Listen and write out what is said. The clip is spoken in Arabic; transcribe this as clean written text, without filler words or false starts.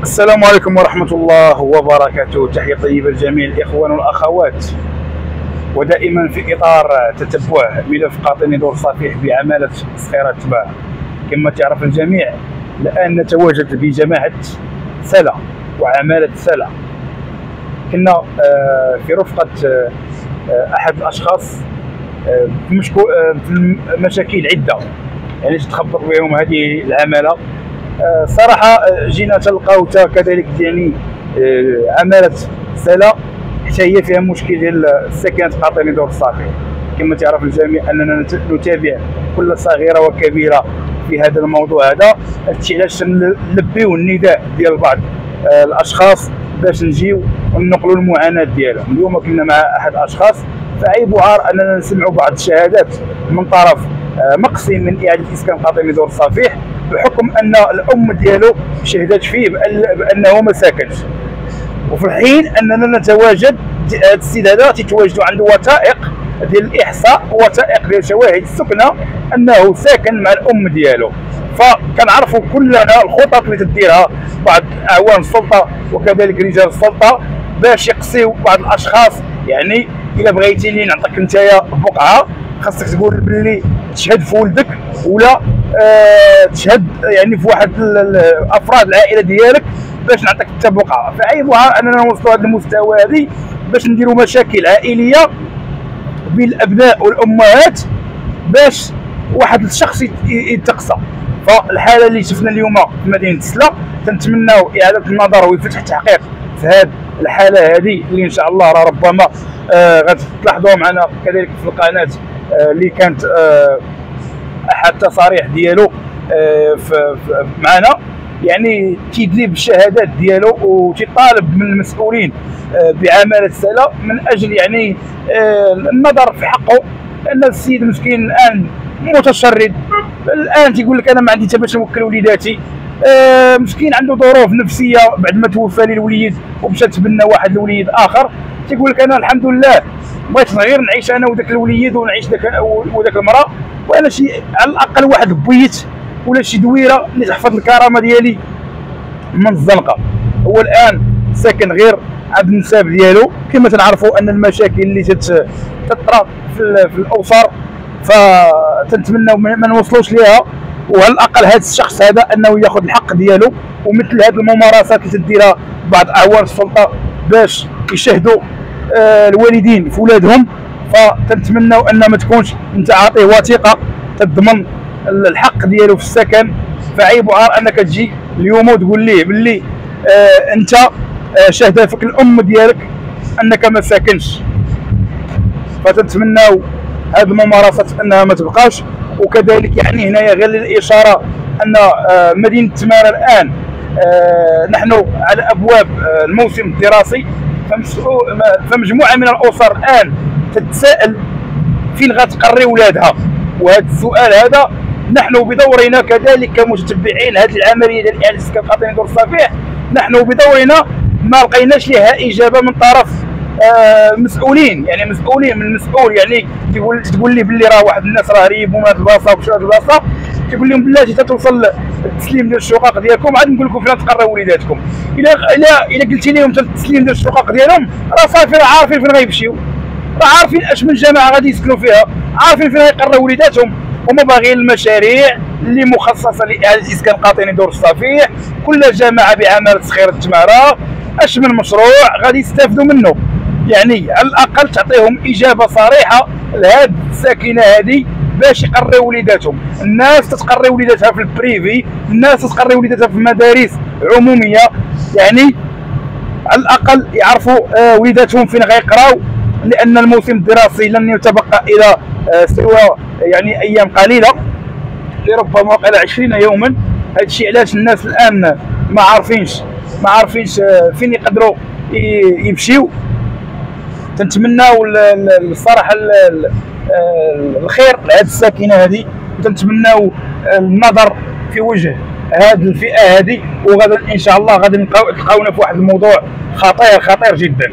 السلام عليكم ورحمة الله وبركاته. تحية طيبة لجميع الإخوان والأخوات، ودائما في إطار تتبع ملف قاطني دور صفيح بعمالة صخيرة تباع. كما تعرف الجميع الآن نتواجد بجماعة سلا وعمالة سلا. كنا في رفقة أحد الأشخاص في مشاكل عدة يعني تتخبط بهم هذه العمالة. صراحة جينا تلقاو كذلك يعني عمالة سلا حتى هي فيها مشكل ديال السكنات قاطني دور الصافي. كما تعرف الجميع اننا نتابع كل صغيرة وكبيرة في هذا الموضوع هذا. هادشي علاش نلبيو النداء ديال بعض الاشخاص باش نجيو وننقلوا المعاناة ديالهم. اليوم كنا مع احد الاشخاص، فعيب وعار اننا نسمعوا بعض الشهادات من طرف مقسم من اعاده اسكان قاطني دور الصفيح بحكم ان الام ديالو شهدت فيه بانه ما ساكنش، وفي الحين اننا نتواجد هذا السيد هذا تيتواجدوا عنده وثائق ديال الاحصاء ووثائق ديال شواهد السكنه انه ساكن مع الام ديالو. فكنعرفوا كلنا الخطط اللي تديرها بعض اعوان السلطه وكذلك رجال السلطه باش يقصيو بعض الاشخاص. يعني الا بغيتي لي نعطيك نتايا بقعه خاصك تقول باللي تشهد في ولدك ولا تشهد يعني في واحد افراد العائله ديالك باش نعطيك حتى بقعه. فعيب اننا نوصلوا هذا المستوى هذه باش نديروا مشاكل عائليه بين الابناء والامهات باش واحد الشخص يتقصى. فالحاله اللي شفنا اليوم في مدينه سلا تنتمناو اعاده النظر ويفتح التحقيق في هذه الحاله هذه اللي ان شاء الله راه ربما غتلاحظوها معنا كذلك في القناه اللي كانت احد التصاريح ديالو معنا، يعني تيدلي بالشهادات ديالو وتطالب من المسؤولين بعماله سلا من اجل يعني النظر في حقه، لان السيد مسكين الان متشرد. الان تيقول لك انا ما عندي حتى باش نوكل وليداتي، مسكين عنده ظروف نفسيه بعد ما توفى لي الوليد ومشى تبنى واحد الوليد اخر. تيقول لك انا الحمد لله بغيت غير نعيش انا وذاك الوليد ونعيش وذاك المراه، وانا شي على الاقل واحد البيت ولا شي دويره اللي تحفظ الكرامه ديالي من الزنقه. هو الان ساكن غير عند النساب ديالو. كما تنعرفوا ان المشاكل اللي تطرا في الاسر فتنتمناو ما نوصلوش ليها، وعلى الاقل هذا الشخص هذا انه ياخذ الحق ديالو. ومثل هذه الممارسات اللي تديرها بعض اعوان السلطه باش يشهدوا الوالدين في ولادهم، فتنتمناو ان ما تكونش انت عاطيه وثيقه تضمن الحق ديالو في السكن. فعيب وعار انك تجي اليوم وتقول ليه باللي انت شهد فيك الام ديالك انك ما ساكنش. فتنتمناو هذه الممارسات انها ما تبقاش. وكذلك يعني هنايا غير للاشاره ان مدينه تماره الان نحن على ابواب الموسم الدراسي، فمجموعه من الاسر الان تتساءل فين غتقري ولادها. وهذا السؤال هذا نحن بدورنا كذلك كمتتبعين هذه العمليه ديال اعاده اسكان قاطني دور الصفيح، نحن بدورنا ما لقيناش لها اجابه من طرف مسؤولين. يعني مسؤولين من المسؤول يعني تقول لي باللي راه واحد الناس راه ريبوا من هذه البلاصه ومشاو لهذه البلاصه، تقول لهم بلاتي توصل التسليم ديال الشقق ديالكم عاد نقول لكم فين تقروا وليداتكم. الا قلتي لهم التسليم ديال الشقق ديالهم راه صافي، راه عارفين فين غيمشيو، راه عارفين اش من جماعه غادي يسكنوا فيها، عارفين فين غيقروا وليداتهم. هما باغيين المشاريع اللي مخصصه لاعاده اسكان قاطني دور الصفيح. كل جماعه بعماله صخيره تماره اش من مشروع غادي يستافدوا منه. يعني على الاقل تعطيهم اجابه صريحه لهاد الساكنه هذه باش يقريو وليداتهم. الناس تتقري وليداتها في البريفي، الناس تتقري وليداتها في مدارس عموميه، يعني على الاقل يعرفوا وليداتهم فين غيقراو، لان الموسم الدراسي لن يتبقى الى سوى يعني ايام قليله لربما قل 20 يوما. هذا الشيء علاش الناس الان ما عارفينش فين يقدروا يمشيو. تنتمناو الصراحه الخير لهذه الساكنه هذه، وتنتمناو النظر في وجه هذه الفئه هذه. وغدا ان شاء الله غادي تلقاونا في واحد الموضوع خطير جدا.